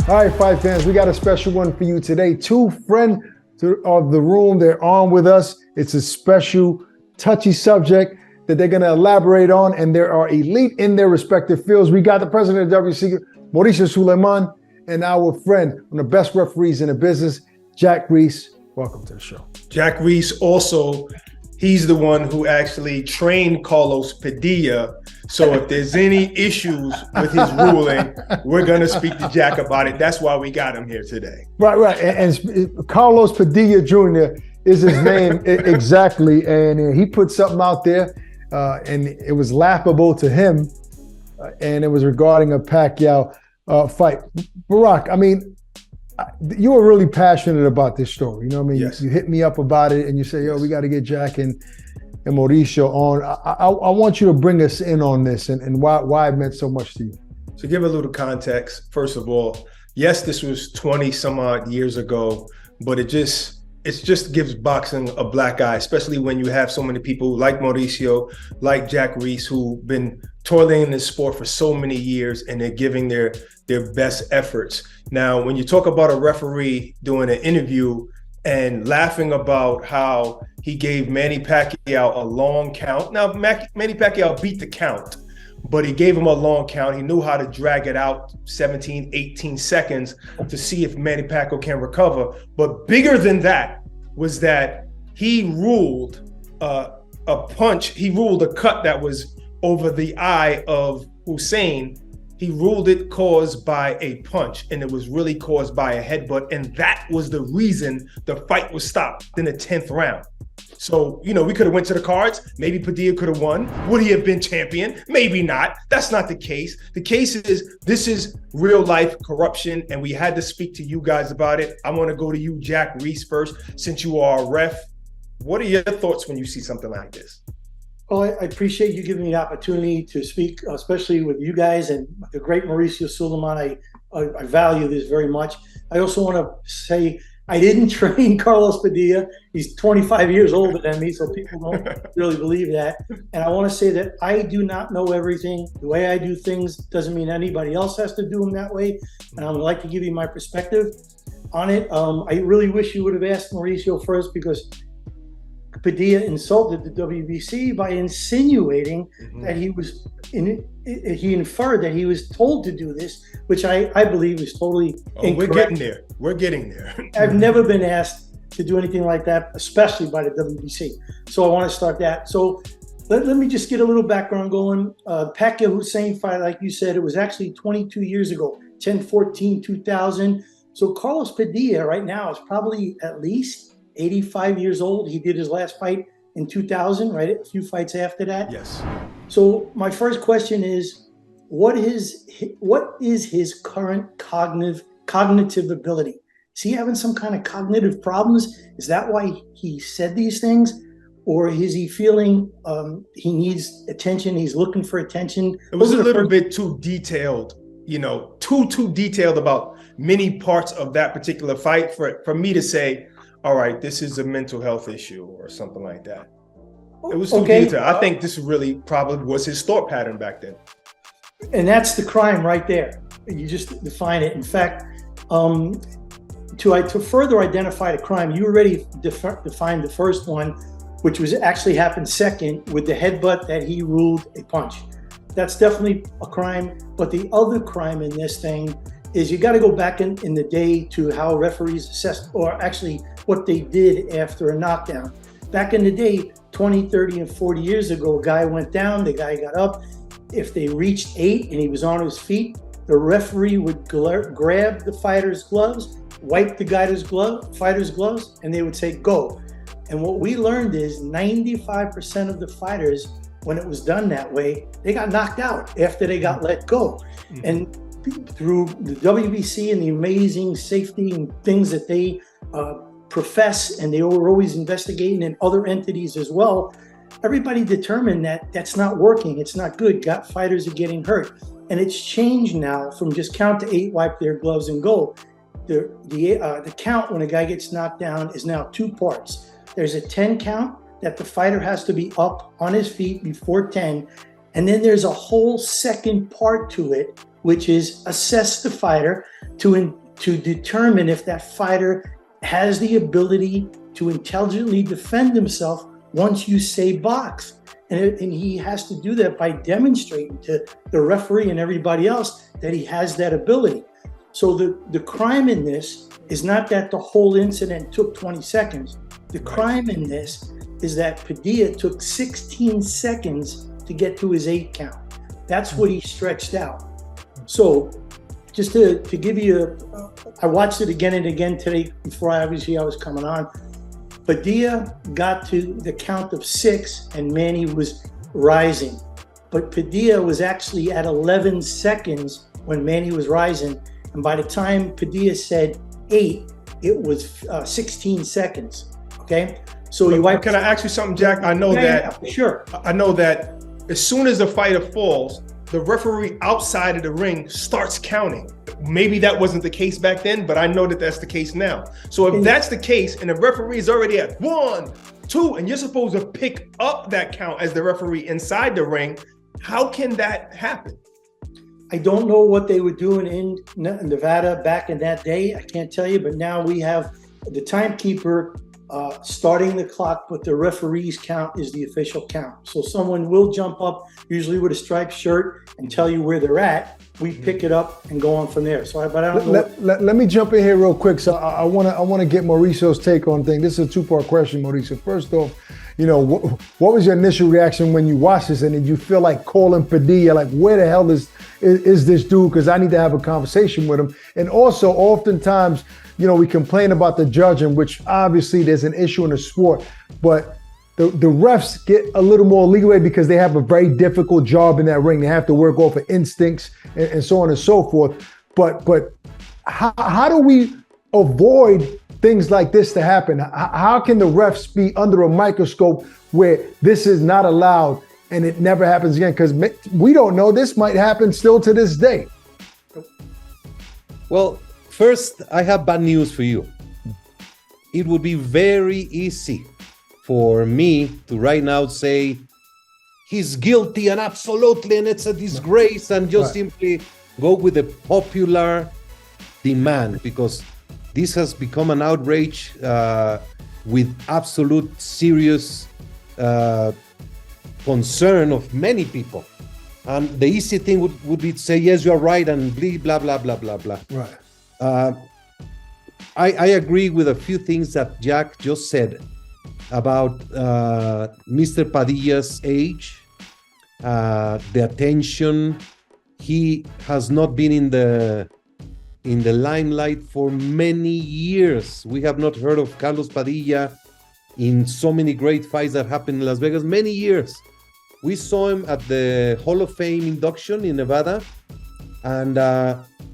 All right, fight fans, we got a special one for you today. Two friends of the room, they're on with us. It's a special, touchy subject that they're going to elaborate on, and they are elite in their respective fields. We got the president of WC, Mauricio Sulaiman, and our friend, one of the best referees in the business, Jack Reiss. Welcome to the show. Jack Reiss also, he's the one who actually trained Carlos Padilla. So if there's any issues with his ruling, we're going to speak to Jack about it. That's why we got him here today. Right. And Carlos Padilla Jr. is his name exactly. And he put something out there and it was laughable to him. And it was regarding a Pacquiao fight. Barack, I mean, you were really passionate about this story. You know what I mean? Yes. You hit me up about it and you say, yo, we got to get Jack and Mauricio on. I want you to bring us in on this and why it meant so much to you. To give a little context, first of all, yes, this was 20 some odd years ago, but it just gives boxing a black eye, especially when you have so many people like Mauricio, like Jack Reiss, who've been toiling in this sport for so many years and they're giving their best efforts. Now, when you talk about a referee doing an interview and laughing about how he gave Manny Pacquiao a long count. Now, Manny Pacquiao beat the count, but he gave him a long count. He knew how to drag it out 17, 18 seconds to see if Manny Pacquiao can recover. But bigger than that was that he ruled a punch. He ruled a cut that was over the eye of Hussein. He ruled it caused by a punch, and it was really caused by a headbutt. And that was the reason the fight was stopped in the 10th round. So, you know, we could have went to the cards. Maybe Padilla could have won. Would he have been champion? Maybe not. That's not the case. The case is this is real life corruption, and we had to speak to you guys about it. I want to go to you, Jack Reiss, first, since you are a ref. What are your thoughts when you see something like this? Well, I appreciate you giving me the opportunity to speak, especially with you guys and the great Mauricio Sulaiman. I value this very much. I also want to say I didn't train Carlos Padilla. He's 25 years older than me, so people don't really believe that. And I want to say that I do not know everything. The way I do things doesn't mean anybody else has to do them that way. And I would like to give you my perspective on it. I really wish you would have asked Mauricio first, because Padilla insulted the WBC by insinuating that he inferred that he was told to do this, which I believe is totally incorrect. We're getting there. I've never been asked to do anything like that, especially by the WBC. So I want to start that. So let me just get a little background going. Pacquiao-Hussein fight, like you said, it was actually 22 years ago, 10/14/2000. So Carlos Padilla right now is probably at least 85 years old. He did his last fight in 2000, right? A few fights after that. Yes. So my first question is, what is his current cognitive ability? Is he having some kind of cognitive problems? Is that why he said these things? Or is he feeling he needs attention? He's looking for attention? It was a little bit too detailed, you know, too detailed about many parts of that particular fight for me to say, all right, this is a mental health issue or something like that. It was too detailed. I think this really probably was his thought pattern back then. And that's the crime right there. You just define it. In fact, to further identify the crime, you already defined the first one, which was actually happened second with the headbutt that he ruled a punch. That's definitely a crime. But the other crime in this thing is you got to go back in the day to how referees assessed, or actually what they did after a knockdown. Back in the day, 20, 30, and 40 years ago, a guy went down, the guy got up. If they reached 8 and he was on his feet, the referee would grab the fighter's gloves, wipe the fighter's gloves, and they would say, go. And what we learned is 95% of the fighters, when it was done that way, they got knocked out after they got let go. And through the WBC and the amazing safety and things that they profess, and they were always investigating, and other entities as well, everybody determined that that's not working. It's not good. Fighters are getting hurt. And it's changed now from just count to 8, wipe their gloves and go. The count when a guy gets knocked down is now 2 parts. There's a 10 count that the fighter has to be up on his feet before 10. And then there's a whole second part to it which is assess the fighter to determine if that fighter has the ability to intelligently defend himself once you say box. And he has to do that by demonstrating to the referee and everybody else that he has that ability. So the crime in this is not that the whole incident took 20 seconds. The crime in this is that Padilla took 16 seconds to get to his 8 count. That's what he stretched out. So just to give you I watched it again and again today before I was coming on. Padilla got to the count of 6 and Manny was rising. But Padilla was actually at 11 seconds when Manny was rising. And by the time Padilla said 8, it was 16 seconds. Okay? So you Can I ask you something, Jack? I know sure. I know that as soon as the fighter falls, the referee outside of the ring starts counting. Maybe that wasn't the case back then, but I know that that's the case now. So if that's the case and the referee is already at 1, 2, and you're supposed to pick up that count as the referee inside the ring, how can that happen? I don't know what they were doing in Nevada back in that day. I can't tell you, but now we have the timekeeper starting the clock, but the referee's count is the official count. So someone will jump up, usually with a striped shirt, and tell you where they're at. We pick it up and go on from there. So, but I don't know. Let me jump in here real quick. So I want to get Mauricio's take on things. This is a 2-part question, Mauricio. First off, what was your initial reaction when you watched this, and did you feel like calling Padilla, like where the hell is this dude? Because I need to have a conversation with him. And also, oftentimes, we complain about the judging, which obviously there's an issue in the sport, but the refs get a little more leeway because they have a very difficult job in that ring. They have to work off of instincts and so on and so forth. But how do we avoid things like this to happen? How can the refs be under a microscope where this is not allowed and it never happens again? Because we don't know, this might happen still to this day. Well, first, I have bad news for you. It would be very easy for me to right now say he's guilty and absolutely, and it's a disgrace, and just simply go with the popular demand, because this has become an outrage with absolute serious concern of many people. And the easy thing would be to say, yes, you're right, and blah, blah, blah, blah, blah. Right. I agree with a few things that Jack just said about Mr. Padilla's age, the attention. He has not been in the limelight for many years. We have not heard of Carlos Padilla in so many great fights that happened in Las Vegas, many years. We saw him at the Hall of Fame induction in Nevada, and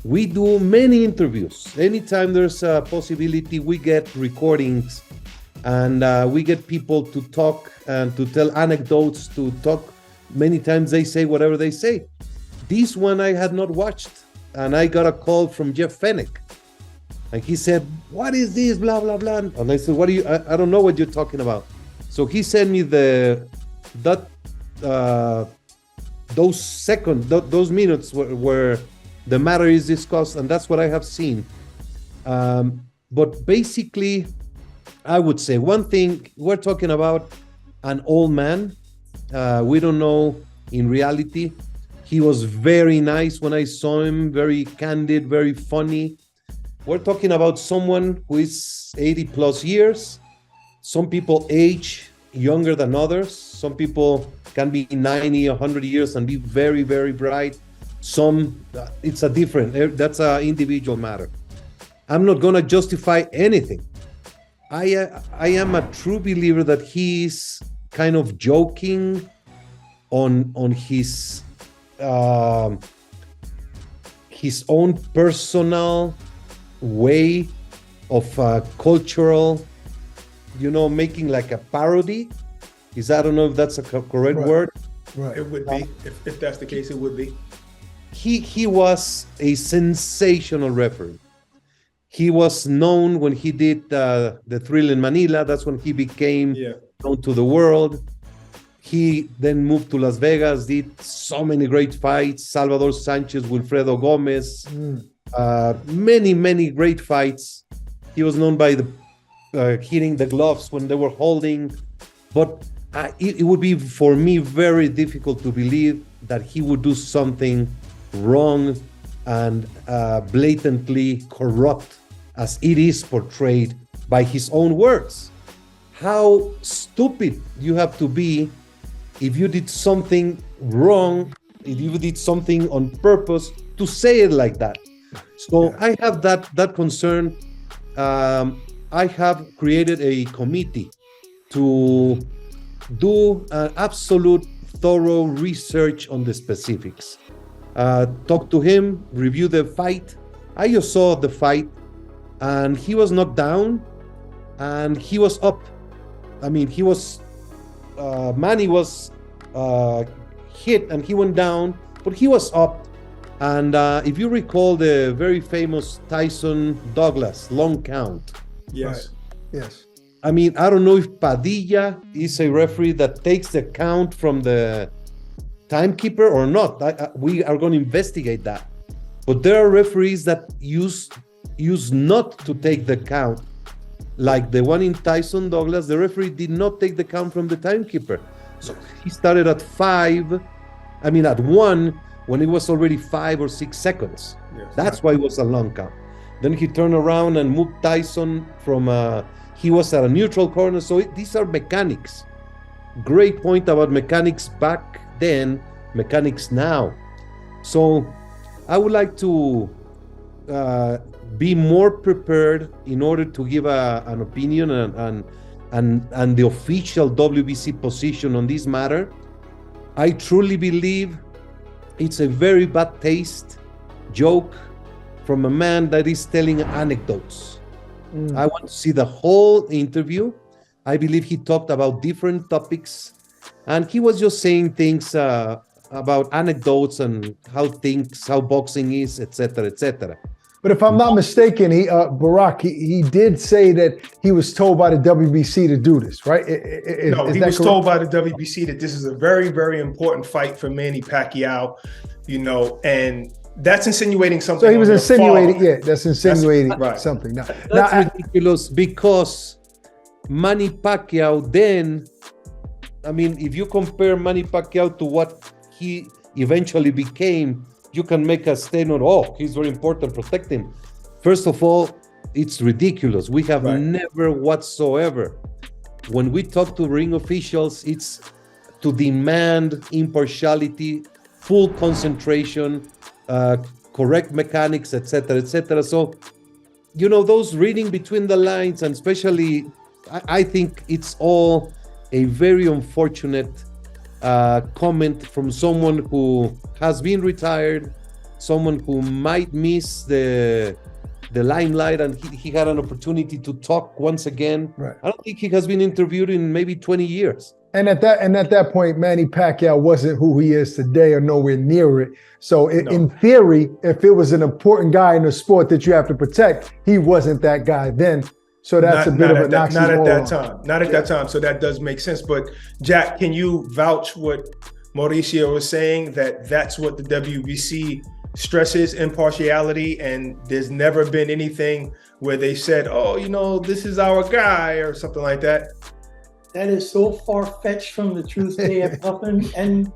we do many interviews. Anytime there's a possibility, we get recordings, and we get people to talk and to tell anecdotes, to talk. Many times they say whatever they say. This one I had not watched, and I got a call from Jeff Fenech, and he said, "What is this? Blah blah blah." And I said, "What are you? I don't know what you're talking about." So he sent me those minutes where the matter is discussed, and that's what I have seen. But basically, I would say one thing: we're talking about an old man. We don't know in reality. He was very nice when I saw him, very candid, very funny. We're talking about someone who is 80 plus years. Some people age younger than others. Some people can be 90, 100 years and be very, very bright. Some, it's a different, that's an individual matter. I'm not gonna justify anything. I am a true believer that he's kind of joking on his own personal way of cultural, making like a parody. I don't know if that's a correct word. Right. It would be. If that's the case, it would be. He was a sensational referee. He was known when he did the Thrill in Manila. That's when he became known to the world. He then moved to Las Vegas, did so many great fights. Salvador Sanchez, Wilfredo Gomez, many great fights. He was known by the hitting the gloves when they were holding. But it would be, for me, very difficult to believe that he would do something wrong and blatantly corrupt as it is portrayed by his own words. How stupid you have to be if you did something wrong, if you did something on purpose to say it like that. So I have that concern. I have created a committee to do an absolute thorough research on the specifics. Talk to him, review the fight. I just saw the fight, and he was knocked down, and he was up. I mean, he was Manny was hit, and he went down, but he was up. And if you recall the very famous Tyson Douglas long count. Yes. Right. Yes. I mean, I don't know if Padilla is a referee that takes the count from the timekeeper or not. We are going to investigate that. But there are referees that use not to take the count. Like the one in Tyson Douglas, the referee did not take the count from the timekeeper. So he started at at 1, when it was already 5 or 6 seconds. Yes. That's why it was a long count. Then he turned around and moved Tyson from, he was at a neutral corner. So these are mechanics. Great point about mechanics back then, mechanics now. So I would like to be more prepared in order to give an opinion and the official WBC position on this matter. I truly believe it's a very bad taste joke from a man that is telling anecdotes. I want to see the whole interview. I believe he talked about different topics, and he was just saying things about anecdotes and how boxing is, etc., etc. But if I'm not mistaken, Barack, he did say that he was told by the WBC to do this, right? No, he was told by the WBC that this is a very, very important fight for Manny Pacquiao, and that's insinuating something. So he was insinuating, that's insinuating something. That's ridiculous, because Manny Pacquiao then, if you compare Manny Pacquiao to what he eventually became, you can make a statement, he's very important, protect him. First of all, it's ridiculous. We have never whatsoever, when we talk to ring officials, it's to demand impartiality, full concentration, correct mechanics, etc., etc. So, those reading between the lines, and especially, I think it's all a very unfortunate comment from someone who has been retired, someone who might miss the limelight, and he had an opportunity to talk once again. Right. I don't think he has been interviewed in maybe 20 years. And at that point, Manny Pacquiao wasn't who he is today, or nowhere near it. So in theory, if it was an important guy in the sport that you have to protect, he wasn't that guy then. So that's a bit of an oxymoron. Not at that time. Not at that time. So that does make sense. But Jack, can you vouch what Mauricio was saying, that that's what the WBC stresses, impartiality, and there's never been anything where they said, this is our guy or something like that? That is so far-fetched from the truth. They have nothing, and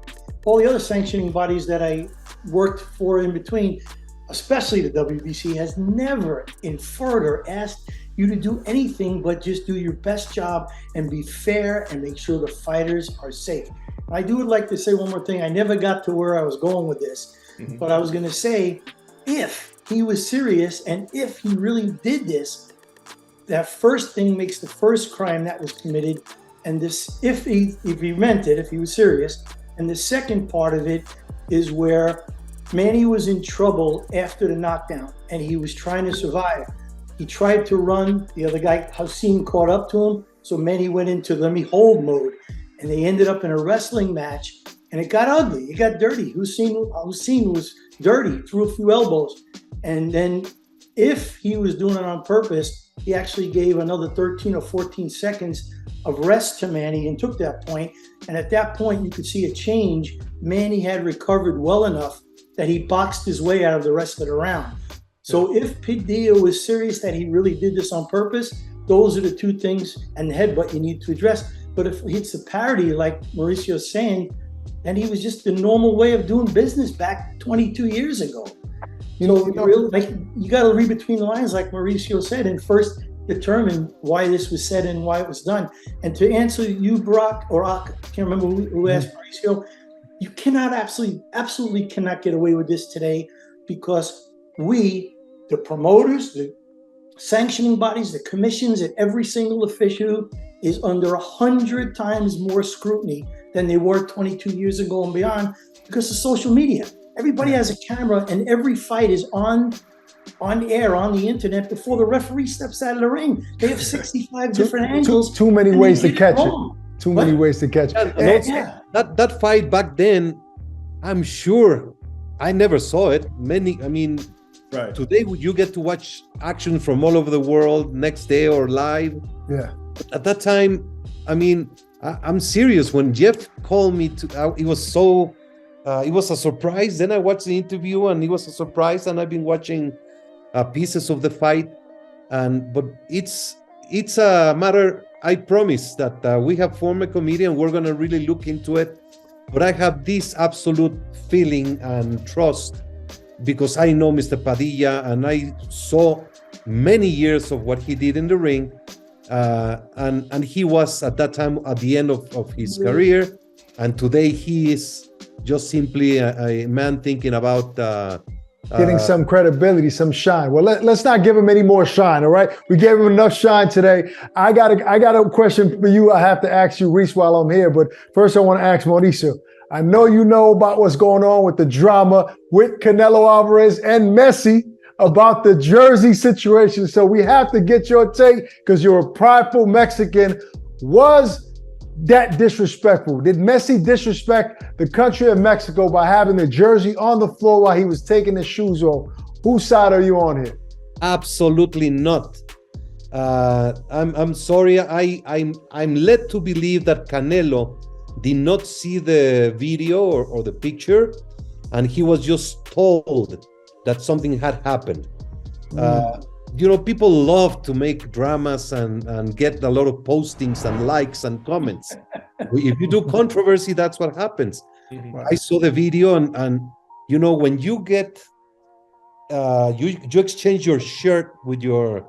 all the other sanctioning bodies that I worked for in between, especially the WBC, has never inferred or asked you to do anything but just do your best job and be fair and make sure the fighters are safe. I would like to say one more thing. I never got to where I was going with this, but I was going to say, if he was serious and if he really did this, that first thing makes the first crime that was committed. And this, if he meant it, if he was serious. And the second part of it is where Manny was in trouble after the knockdown and he was trying to survive. He tried to run, the other guy, Hussein, caught up to him. So Manny went into let me hold mode, and they ended up in a wrestling match, and it got ugly, it got dirty. Hussein was dirty, threw a few elbows. And then if he was doing it on purpose, he actually gave another 13 or 14 seconds of rest to Manny and took that point. And at that point, you could see a change. Manny had recovered well enough that he boxed his way out of the rest of the round. So if Padilla was serious that he really did this on purpose, those are the two things, and the headbutt you need to address. But if it's a parody, like Mauricio's saying, then he was just the normal way of doing business back 22 years ago. You got to read between the lines, like Mauricio said, and first determine why this was said and why it was done. And to answer you, Brock, or I can't remember who asked Mauricio, you cannot absolutely cannot get away with this today, because we, the promoters, the sanctioning bodies, the commissions, and every single official is under 100 times more scrutiny than they were 22 years ago and beyond, because of social media. Everybody has a camera, and every fight is on air, on the internet, before the referee steps out of the ring. They have 65 different angles. Too many ways to catch it. Too many ways to catch it. That fight back then, I'm sure I never saw it. Right. Today you get to watch action from all over the world next day or live. Yeah. At that time, I'm serious. When Jeff called me it was a surprise. Then I watched the interview, and it was a surprise. And I've been watching pieces of the fight, but it's a matter. I promise that we have formed a committee, and we're gonna really look into it. But I have this absolute feeling and trust, because I know Mr. Padilla, and I saw many years of what he did in the ring, and he was at that time at the end of his career, and today he is just simply a man thinking about getting some credibility, some shine. Well, let's not give him any more shine, all right? We gave him enough shine today. I got a question for you. I have to ask you, Reiss, while I'm here, but first I want to ask Mauricio. I know you know about what's going on with the drama with Canelo Alvarez and Messi about the jersey situation. So we have to get your take, because you're a prideful Mexican. Was that disrespectful? Did Messi disrespect the country of Mexico by having the jersey on the floor while he was taking his shoes off? Whose side are you on here? Absolutely not. I'm sorry. I'm led to believe that Canelo did not see the video or the picture, and he was just told that something had happened. People love to make dramas and get a lot of postings and likes and comments. If you do controversy, that's what happens. I saw the video, and when you get you exchange your shirt with your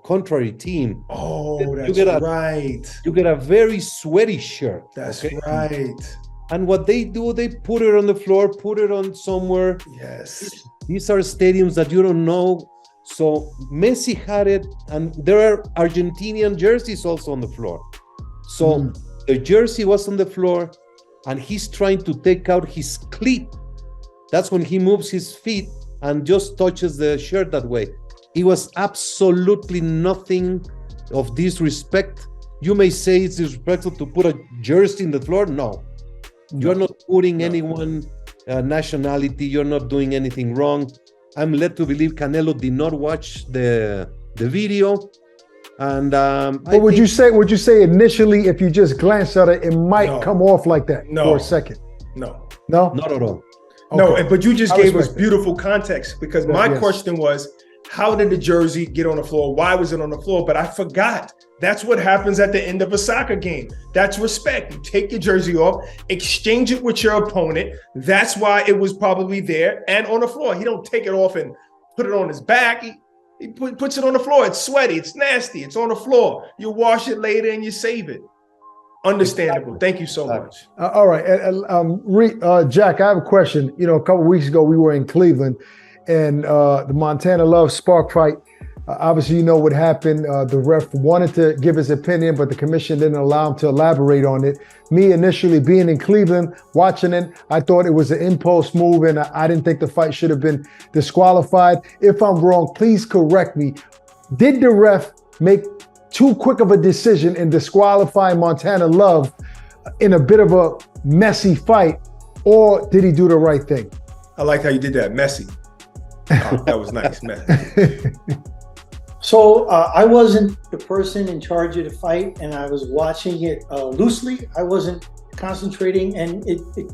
contrary team. Oh, that's right. You get a very sweaty shirt. That's right. And what they do, they put it on the floor, put it on somewhere. Yes. These are stadiums that you don't know. So Messi had it, and there are Argentinian jerseys also on the floor. So the jersey was on the floor, and he's trying to take out his cleat. That's when he moves his feet and just touches the shirt that way. It was absolutely nothing of disrespect. You may say it's disrespectful to put a jersey in the floor. No. You're not putting anyone nationality. You're not doing anything wrong. I'm led to believe Canelo did not watch the video. And but would you say initially, if you just glanced at it, it might come off like that for a second? No, not at all. No, Okay. but you just gave us beautiful context, because my question was, how did the jersey get on the floor? Why was it on the floor? But I forgot. That's what happens at the end of a soccer game. That's respect. You take your jersey off, exchange it with your opponent. That's why it was probably there and on the floor. He don't take it off and put it on his back. He puts it on the floor. It's sweaty. It's nasty. It's on the floor. You wash it later and you save it. Understandable. Thank you so much. All right. Jack, I have a question. A couple of weeks ago, we were in Cleveland, and the Montana Love Spark fight. Obviously, you know what happened. The ref wanted to give his opinion, but the commission didn't allow him to elaborate on it. Me initially being in Cleveland, watching it, I thought it was an impulse move, and I didn't think the fight should have been disqualified. If I'm wrong, please correct me. Did the ref make too quick of a decision in disqualifying Montana Love in a bit of a messy fight, or did he do the right thing? I like how you did that, messy. Oh, that was nice, man. So I wasn't the person in charge of the fight, and I was watching it loosely. I wasn't concentrating, and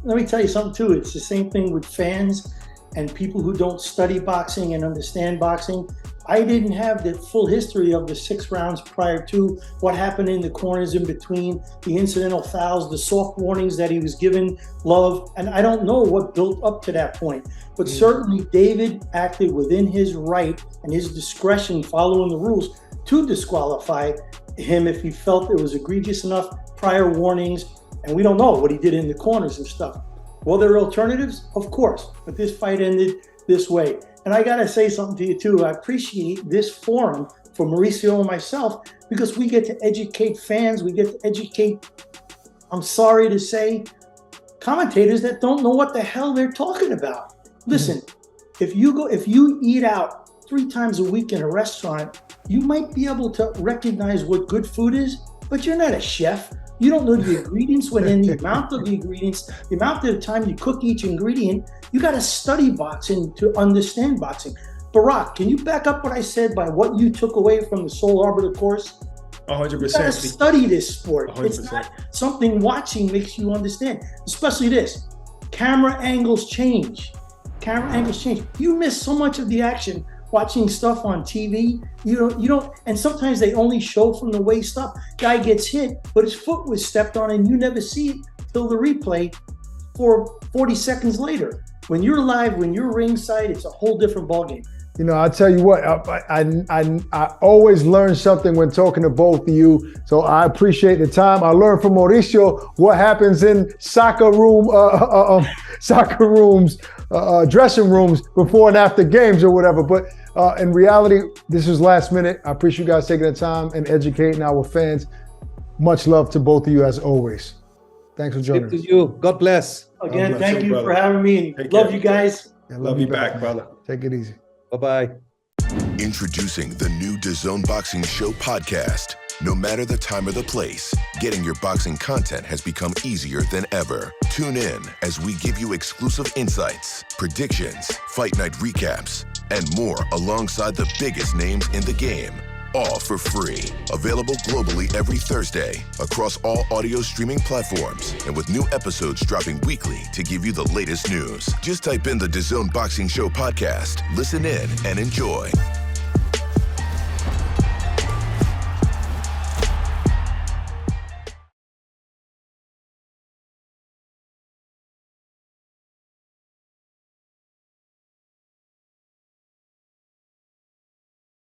let me tell you something too. It's the same thing with fans and people who don't study boxing and understand boxing. I didn't have the full history of the 6 rounds prior to, what happened in the corners in between, the incidental fouls, the soft warnings that he was given, Love, and I don't know what built up to that point. But certainly David acted within his right and his discretion, following the rules, to disqualify him if he felt it was egregious enough, prior warnings, and we don't know what he did in the corners and stuff. Well, there are alternatives, of course, but this fight ended this way. And I gotta say something to you too. I appreciate this forum for Mauricio and myself, because we get to educate fans. We get to educate, I'm sorry to say, commentators that don't know what the hell they're talking about. Listen, if you eat out 3 times a week in a restaurant, you might be able to recognize what good food is, but you're not a chef. You don't know the ingredients within the amount of the ingredients, the amount of time you cook each ingredient. You got to study boxing to understand boxing. Barack, can you back up what I said by what you took away from the Soul Arbiter course? 100%. You got to study this sport. 100%. It's not something watching makes you understand, especially this. Camera angles change. Camera angles change. You miss so much of the action watching stuff on TV. You don't, and sometimes they only show from the waist up. Guy gets hit, but his foot was stepped on, and you never see it till the replay for 40 seconds later. When you're live, when you're ringside, it's a whole different ballgame. You know, I'll tell you what, I always learn something when talking to both of you. So I appreciate the time. I learned from Mauricio what happens in soccer rooms, dressing rooms before and after games or whatever. But in reality, this is last minute. I appreciate you guys taking the time and educating our fans. Much love to both of you as always. Thanks for joining us. Good to you. God bless. Again, bless thank you, you brother. for having me. Take Love care. you guys. Yeah, Love you back, brother. Take it easy. Bye-bye. Introducing the new DAZN Boxing Show podcast. No matter the time or the place, getting your boxing content has become easier than ever. Tune in as we give you exclusive insights, predictions, fight night recaps, and more alongside the biggest names in the game. All for free. Available globally every Thursday across all audio streaming platforms, and with new episodes dropping weekly to give you the latest news. Just type in the DAZN Boxing Show podcast, listen in, and enjoy.